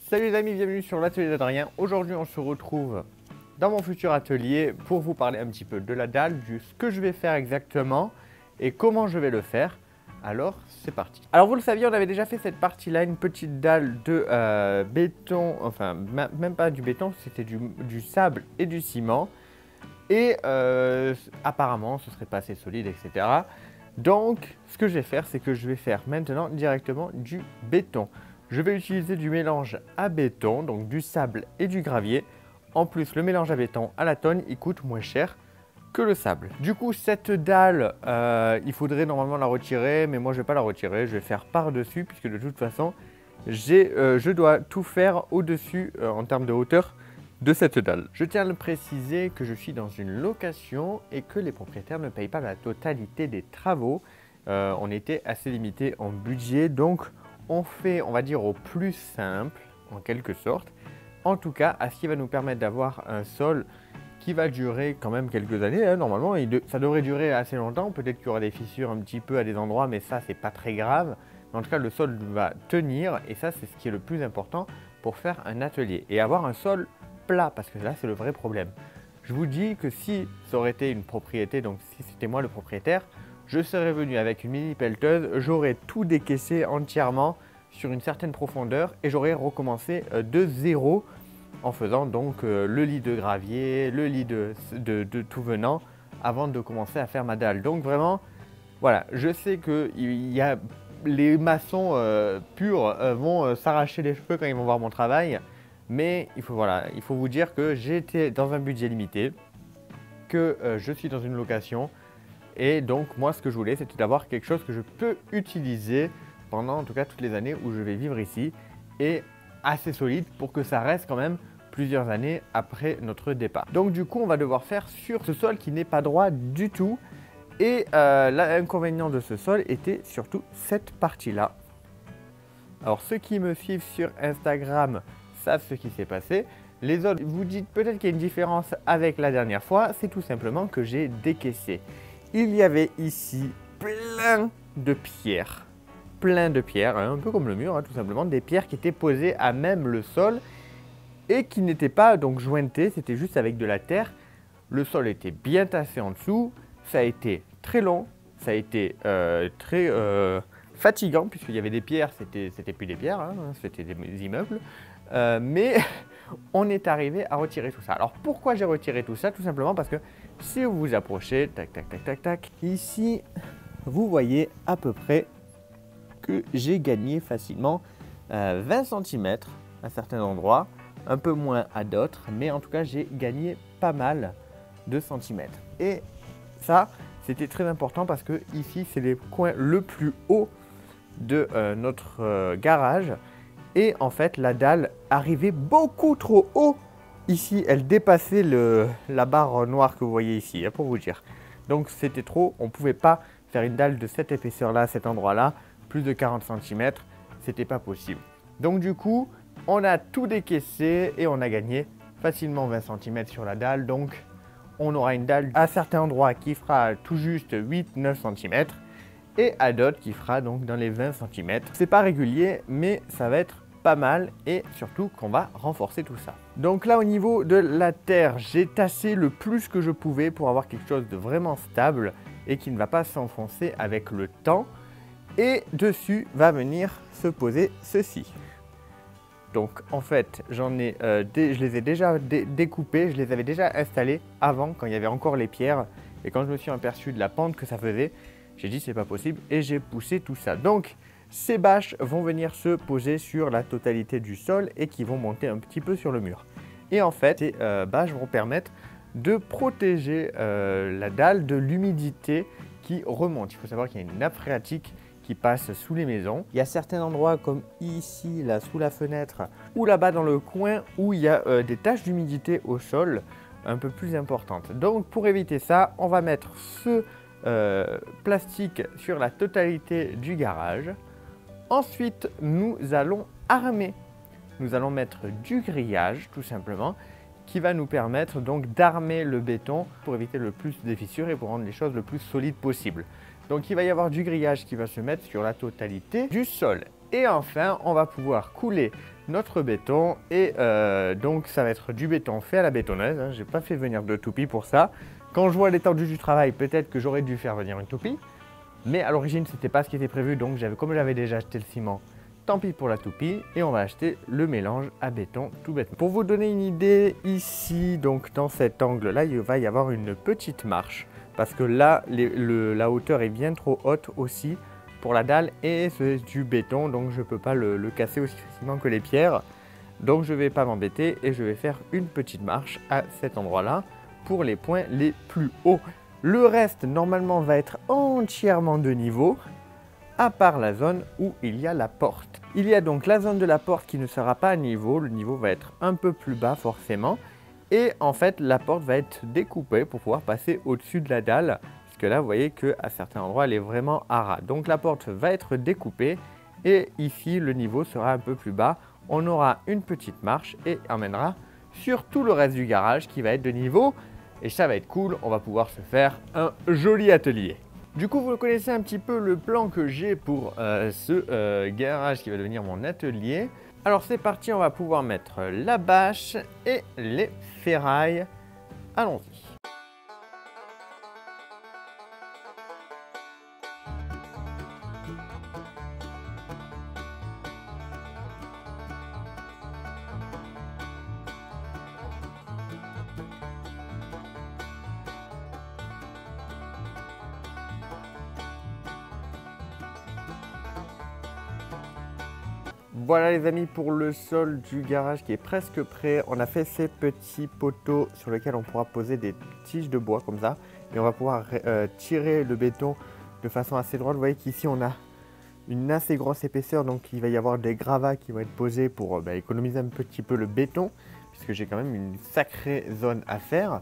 Salut les amis, bienvenue sur l'atelier d'Adrien. Aujourd'hui on se retrouve dans mon futur atelier pour vous parler un petit peu de la dalle, de ce que je vais faire exactement et comment je vais le faire. Alors c'est parti. Alors vous le saviez, on avait déjà fait cette partie là, une petite dalle de béton, enfin même pas du béton, c'était du sable et du ciment. Et apparemment ce serait pas assez solide, etc. Donc ce que je vais faire, c'est que je vais faire maintenant directement du béton. Je vais utiliser du mélange à béton, donc du sable et du gravier. En plus, le mélange à béton à la tonne, il coûte moins cher que le sable. Du coup, cette dalle, il faudrait normalement la retirer, mais moi je ne vais pas la retirer, je vais faire par-dessus, puisque de toute façon, je dois tout faire au-dessus en termes de hauteur de cette dalle. Je tiens à le préciser que je suis dans une location et que les propriétaires ne payent pas la totalité des travaux. On était assez limité en budget, donc on fait, on va dire, au plus simple, en quelque sorte. En tout cas, à ce qui va nous permettre d'avoir un sol qui va durer quand même quelques années. Hein. Normalement, ça devrait durer assez longtemps. Peut-être qu'il y aura des fissures un petit peu à des endroits, mais ça, c'est pas très grave. Mais en tout cas, le sol va tenir et ça, c'est ce qui est le plus important pour faire un atelier. Et avoir un sol plat, parce que là, c'est le vrai problème. Je vous dis que si ça aurait été une propriété, donc si c'était moi le propriétaire, je serais venu avec une mini pelleteuse, j'aurais tout décaissé entièrement sur une certaine profondeur et j'aurais recommencé de zéro en faisant donc le lit de gravier, le lit de tout venant avant de commencer à faire ma dalle. Donc vraiment, voilà, je sais que les maçons purs vont s'arracher les cheveux quand ils vont voir mon travail, mais il faut vous dire que j'étais dans un budget limité, que je suis dans une location. Et donc moi ce que je voulais, c'était d'avoir quelque chose que je peux utiliser pendant en tout cas toutes les années où je vais vivre ici et assez solide pour que ça reste quand même plusieurs années après notre départ. Donc du coup on va devoir faire sur ce sol qui n'est pas droit du tout et l'inconvénient de ce sol était surtout cette partie là. Alors ceux qui me suivent sur Instagram savent ce qui s'est passé. Les autres, vous dites peut-être qu'il y a une différence avec la dernière fois, c'est tout simplement que j'ai décaissé. Il y avait ici plein de pierres, hein, un peu comme le mur, hein, tout simplement, des pierres qui étaient posées à même le sol et qui n'étaient pas donc jointées, c'était juste avec de la terre. Le sol était bien tassé en dessous, ça a été très long, ça a été très fatigant puisqu'il y avait des pierres, c'était plus des pierres, hein, c'était des immeubles, mais on est arrivé à retirer tout ça. Alors pourquoi j'ai retiré tout ça? Tout simplement parce que si vous vous approchez, tac, tac, tac, tac, tac, ici, vous voyez à peu près que j'ai gagné facilement 20 cm à certains endroits, un peu moins à d'autres, mais en tout cas, j'ai gagné pas mal de centimètres. Et ça, c'était très important parce que ici, c'est les coins le plus haut de notre garage. Et en fait, la dalle arrivait beaucoup trop haut. Ici, elle dépassait la barre noire que vous voyez ici, hein, pour vous dire. Donc c'était trop, on ne pouvait pas faire une dalle de cette épaisseur-là, à cet endroit-là, plus de 40 cm, c'était pas possible. Donc du coup, on a tout décaissé et on a gagné facilement 20 cm sur la dalle. Donc on aura une dalle à certains endroits qui fera tout juste 8-9 cm et à d'autres qui fera donc dans les 20 cm. C'est pas régulier, mais ça va être pas mal et surtout qu'on va renforcer tout ça. Donc là au niveau de la terre, j'ai tassé le plus que je pouvais pour avoir quelque chose de vraiment stable et qui ne va pas s'enfoncer avec le temps. Et dessus va venir se poser ceci. Donc en fait je les ai déjà découpés, je les avais déjà installés avant quand il y avait encore les pierres et quand je me suis aperçu de la pente que ça faisait, j'ai dit c'est pas possible et j'ai poussé tout ça. Donc ces bâches vont venir se poser sur la totalité du sol et qui vont monter un petit peu sur le mur. Et en fait, ces bâches vont permettre de protéger la dalle de l'humidité qui remonte. Il faut savoir qu'il y a une nappe phréatique qui passe sous les maisons. Il y a certains endroits comme ici, là, sous la fenêtre, ou là-bas dans le coin où il y a des taches d'humidité au sol un peu plus importantes. Donc pour éviter ça, on va mettre ce plastique sur la totalité du garage. Ensuite, nous allons armer. Nous allons mettre du grillage, tout simplement, qui va nous permettre donc d'armer le béton pour éviter le plus de fissures et pour rendre les choses le plus solides possible. Donc, il va y avoir du grillage qui va se mettre sur la totalité du sol. Et enfin, on va pouvoir couler notre béton et donc ça va être du béton fait à la bétonneuse. Hein. J'ai pas fait venir de toupie pour ça. Quand je vois l'étendue du travail, peut-être que j'aurais dû faire venir une toupie. Mais à l'origine, c'était pas ce qui était prévu. Donc comme j'avais déjà acheté le ciment, tant pis pour la toupie. Et on va acheter le mélange à béton tout bêtement. Pour vous donner une idée, ici, donc dans cet angle-là, il va y avoir une petite marche. Parce que là, la hauteur est bien trop haute aussi pour la dalle et c'est du béton. Donc je ne peux pas le casser aussi facilement que les pierres. Donc je ne vais pas m'embêter et je vais faire une petite marche à cet endroit-là pour les points les plus hauts. Le reste, normalement, va être entièrement de niveau, à part la zone où il y a la porte. Il y a donc la zone de la porte qui ne sera pas à niveau. Le niveau va être un peu plus bas forcément. Et en fait, la porte va être découpée pour pouvoir passer au-dessus de la dalle. Parce que là, vous voyez qu'à certains endroits, elle est vraiment à ras. Donc la porte va être découpée. Et ici, le niveau sera un peu plus bas. On aura une petite marche et emmènera sur tout le reste du garage qui va être de niveau. Et ça va être cool, on va pouvoir se faire un joli atelier. Du coup, vous connaissez un petit peu le plan que j'ai pour ce garage qui va devenir mon atelier. Alors c'est parti, on va pouvoir mettre la bâche et les ferrailles. Allons-y. Voilà les amis pour le sol du garage qui est presque prêt. On a fait ces petits poteaux sur lesquels on pourra poser des tiges de bois comme ça. Et on va pouvoir tirer le béton de façon assez droite. Vous voyez qu'ici on a une assez grosse épaisseur. Donc il va y avoir des gravats qui vont être posés pour économiser un petit peu le béton. Puisque j'ai quand même une sacrée zone à faire.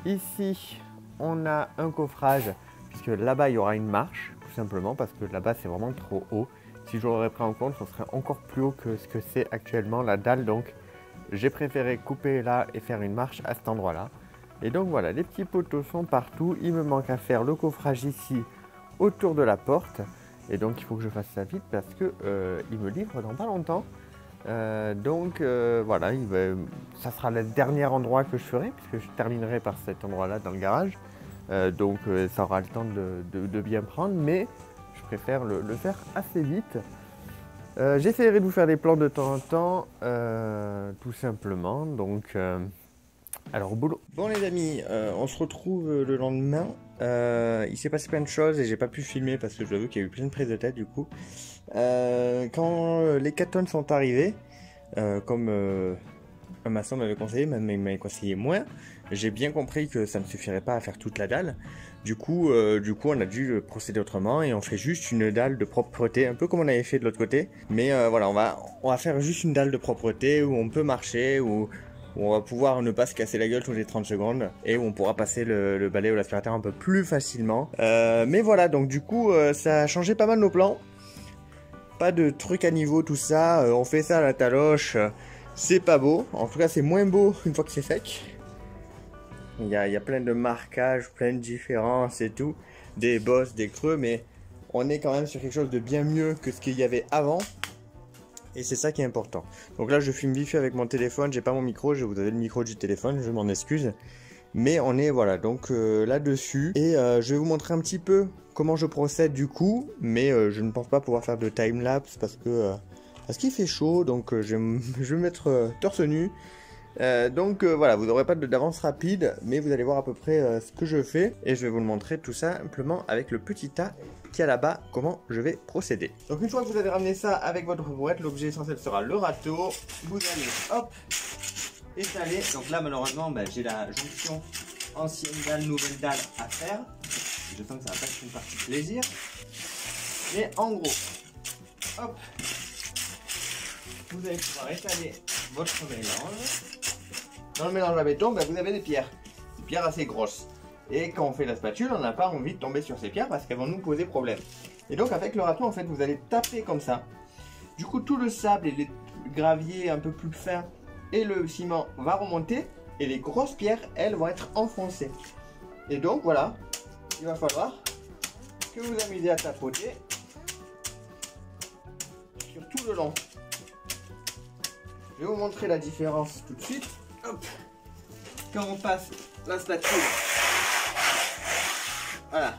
Ici on a un coffrage. Puisque là-bas il y aura une marche tout simplement. Parce que là-bas c'est vraiment trop haut. Si je l'aurais pris en compte, ce serait encore plus haut que ce que c'est actuellement la dalle. Donc, j'ai préféré couper là et faire une marche à cet endroit-là. Et donc voilà, les petits poteaux sont partout. Il me manque à faire le coffrage ici autour de la porte. Et donc, il faut que je fasse ça vite parce que il me livre dans pas longtemps. Voilà, ça sera le dernier endroit que je ferai puisque je terminerai par cet endroit-là dans le garage. Ça aura le temps de bien prendre, mais je préfère le faire assez vite. J'essaierai de vous faire des plans de temps en temps, tout simplement. Donc, alors au boulot. Bon les amis, on se retrouve le lendemain. Il s'est passé plein de choses et j'ai pas pu filmer parce que je j'avoue qu'il y a eu plein de prises de tête du coup. Quand les 4 tonnes sont arrivées, comme un maçon m'avait conseillé, même il m'avait conseillé moins, j'ai bien compris que ça ne suffirait pas à faire toute la dalle. Du coup, on a dû procéder autrement et on fait juste une dalle de propreté, un peu comme on avait fait de l'autre côté. Mais voilà, on va faire juste une dalle de propreté où on peut marcher, où on va pouvoir ne pas se casser la gueule toutes les 30 secondes et où on pourra passer le balai ou l'aspirateur un peu plus facilement. Mais voilà, donc du coup, ça a changé pas mal nos plans. Pas de trucs à niveau, tout ça. On fait ça à la taloche. C'est pas beau. En tout cas, c'est moins beau une fois que c'est sec. Il y a plein de marquages, plein de différences et tout. Des bosses, des creux, mais on est quand même sur quelque chose de bien mieux que ce qu'il y avait avant. Et c'est ça qui est important. Donc là, je filme vite fait avec mon téléphone. J'ai pas mon micro, je vais vous donner le micro du téléphone, je m'en excuse. Mais on est voilà donc là-dessus. Et je vais vous montrer un petit peu comment je procède du coup. Mais je ne pense pas pouvoir faire de time-lapse parce qu'il fait chaud. Donc je vais me mettre torse nu. Voilà, vous n'aurez pas d'avance rapide, mais vous allez voir à peu près ce que je fais et je vais vous le montrer tout simplement avec le petit tas qui est là-bas, comment je vais procéder. Donc une fois que vous avez ramené ça avec votre brouette, l'objet essentiel sera le râteau. Vous allez hop étaler. Donc là malheureusement j'ai la jonction ancienne dalle, nouvelle dalle à faire. Je sens que ça va pas être une partie plaisir. Mais en gros, hop, vous allez pouvoir étaler votre mélange. Dans le mélange à béton, vous avez des pierres assez grosses. Et quand on fait la spatule, on n'a pas envie de tomber sur ces pierres parce qu'elles vont nous poser problème. Et donc avec le râteau, en fait, vous allez taper comme ça. Du coup, tout le sable et les graviers un peu plus fins et le ciment va remonter et les grosses pierres, elles, vont être enfoncées. Et donc voilà, il va falloir que vous amusez à tapoter sur tout le long. Je vais vous montrer la différence tout de suite. Hop. Quand on passe la spatule, voilà,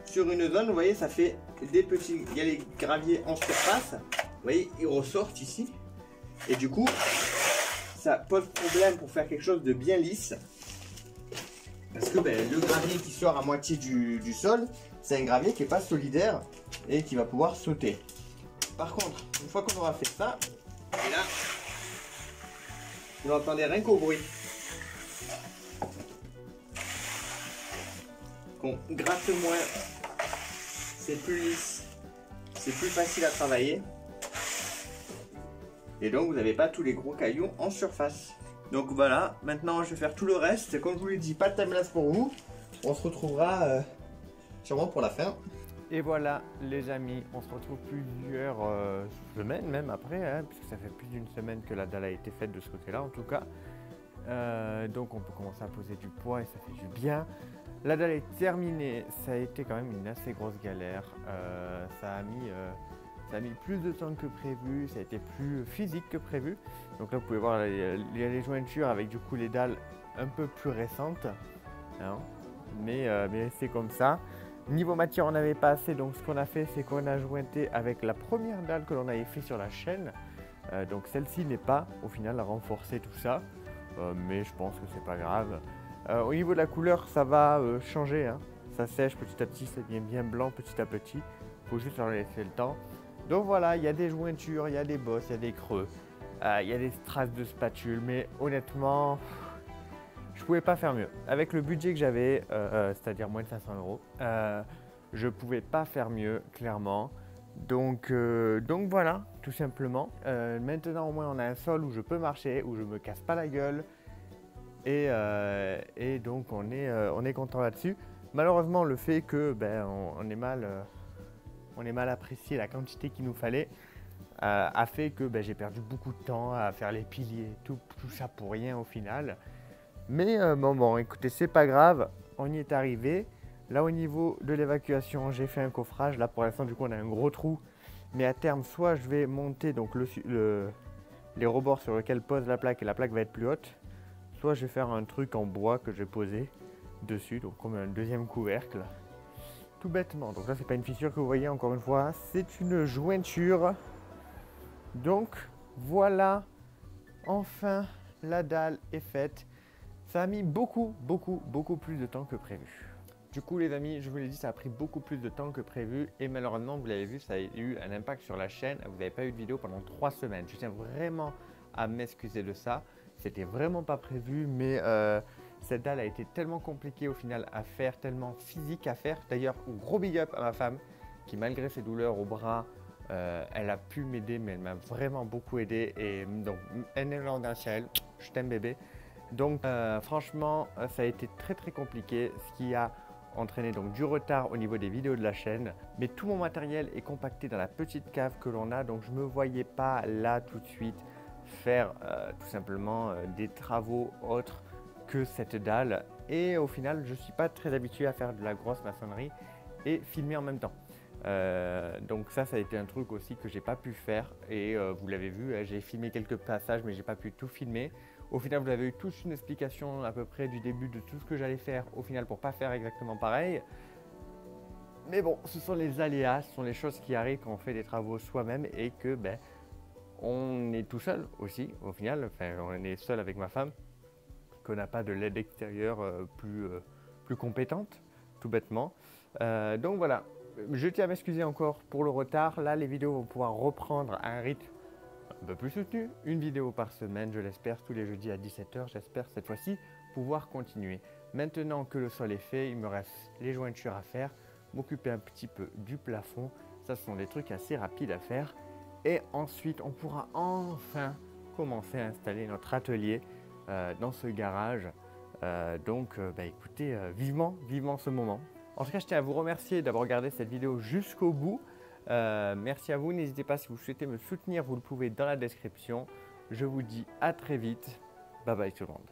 sur une zone, vous voyez, ça fait des petits, il y a les graviers en surface, vous voyez, ils ressortent ici, et du coup, ça pose problème pour faire quelque chose de bien lisse, parce que le gravier qui sort à moitié du sol, c'est un gravier qui n'est pas solidaire et qui va pouvoir sauter. Par contre, une fois qu'on aura fait ça, et là, vous n'entendez rien qu'au bruit. Qu'on gratte moins, c'est plus lisse, c'est plus facile à travailler. Et donc vous n'avez pas tous les gros cailloux en surface. Donc voilà, maintenant je vais faire tout le reste. Comme je vous l'ai dit, pas de timelapse pour vous. On se retrouvera sûrement pour la fin. Et voilà les amis, on se retrouve plusieurs semaines même après, hein, puisque ça fait plus d'une semaine que la dalle a été faite de ce côté là en tout cas. Donc on peut commencer à poser du poids et ça fait du bien. La dalle est terminée, ça a été quand même une assez grosse galère. Ça a mis plus de temps que prévu, ça a été plus physique que prévu. Donc là vous pouvez voir les jointures avec du coup les dalles un peu plus récentes, hein. Mais c'est comme ça. Niveau matière on n'avait pas assez, donc ce qu'on a fait c'est qu'on a jointé avec la première dalle que l'on avait fait sur la chaîne. Donc celle-ci n'est pas au final renforcer tout ça, mais je pense que c'est pas grave. Au niveau de la couleur ça va changer, hein. Ça sèche petit à petit, ça devient bien blanc petit à petit. Il faut juste leur laisser le temps. Donc voilà, il y a des jointures, il y a des bosses, il y a des creux, il y a des strass de spatule, mais honnêtement, je pouvais pas faire mieux. Avec le budget que j'avais, c'est-à-dire moins de 500 €, je pouvais pas faire mieux, clairement. Donc voilà, tout simplement. Maintenant au moins on a un sol où je peux marcher, où je me casse pas la gueule. Et donc on est content là-dessus. Malheureusement le fait que on est mal apprécié la quantité qu'il nous fallait a fait que j'ai perdu beaucoup de temps à faire les piliers, tout ça pour rien au final. Mais bon, écoutez, c'est pas grave, on y est arrivé. Là au niveau de l'évacuation, j'ai fait un coffrage. Là pour l'instant du coup on a un gros trou. Mais à terme, soit je vais monter donc les rebords sur lesquels pose la plaque et la plaque va être plus haute. Soit je vais faire un truc en bois que je vais poser dessus, donc comme un deuxième couvercle. Tout bêtement, donc là c'est pas une fissure que vous voyez encore une fois, c'est une jointure. Donc voilà, enfin la dalle est faite. Ça a mis beaucoup plus de temps que prévu. Du coup les amis, je vous l'ai dit, ça a pris beaucoup plus de temps que prévu et malheureusement vous l'avez vu, ça a eu un impact sur la chaîne. Vous n'avez pas eu de vidéo pendant 3 semaines. Je tiens vraiment à m'excuser de ça. C'était vraiment pas prévu, mais cette dalle a été tellement compliquée au final à faire, tellement physique à faire. D'ailleurs, gros big up à ma femme qui, malgré ses douleurs au bras, elle a pu m'aider, mais elle m'a vraiment beaucoup aidé. Et donc, un élan d'un ciel, je t'aime bébé. Donc, franchement, ça a été très compliqué, ce qui a entraîné donc du retard au niveau des vidéos de la chaîne. Mais tout mon matériel est compacté dans la petite cave que l'on a, donc je ne me voyais pas là tout de suite faire tout simplement des travaux autres que cette dalle. Et au final, je ne suis pas très habitué à faire de la grosse maçonnerie et filmer en même temps. Donc ça a été un truc aussi que j'ai pas pu faire et vous l'avez vu, j'ai filmé quelques passages mais j'ai pas pu tout filmer. Au final, vous avez eu toute une explication à peu près du début de tout ce que j'allais faire au final pour pas faire exactement pareil. Mais bon, ce sont les aléas, ce sont les choses qui arrivent quand on fait des travaux soi-même et que on est tout seul aussi au final, enfin on est seul avec ma femme, qu'on n'a pas de l'aide extérieure plus compétente, tout bêtement. Donc voilà, je tiens à m'excuser encore pour le retard. Là les vidéos vont pouvoir reprendre à un rythme un peu plus soutenu, une vidéo par semaine, je l'espère, tous les jeudis à 17 h. J'espère cette fois-ci pouvoir continuer. Maintenant que le sol est fait, il me reste les jointures à faire, m'occuper un petit peu du plafond. Ça, ce sont des trucs assez rapides à faire. Et ensuite, on pourra enfin commencer à installer notre atelier dans ce garage. Écoutez, vivement ce moment. En tout cas, je tiens à vous remercier d'avoir regardé cette vidéo jusqu'au bout. Merci à vous. N'hésitez pas, si vous souhaitez me soutenir, vous le pouvez dans la description. Je vous dis à très vite. Bye bye tout le monde.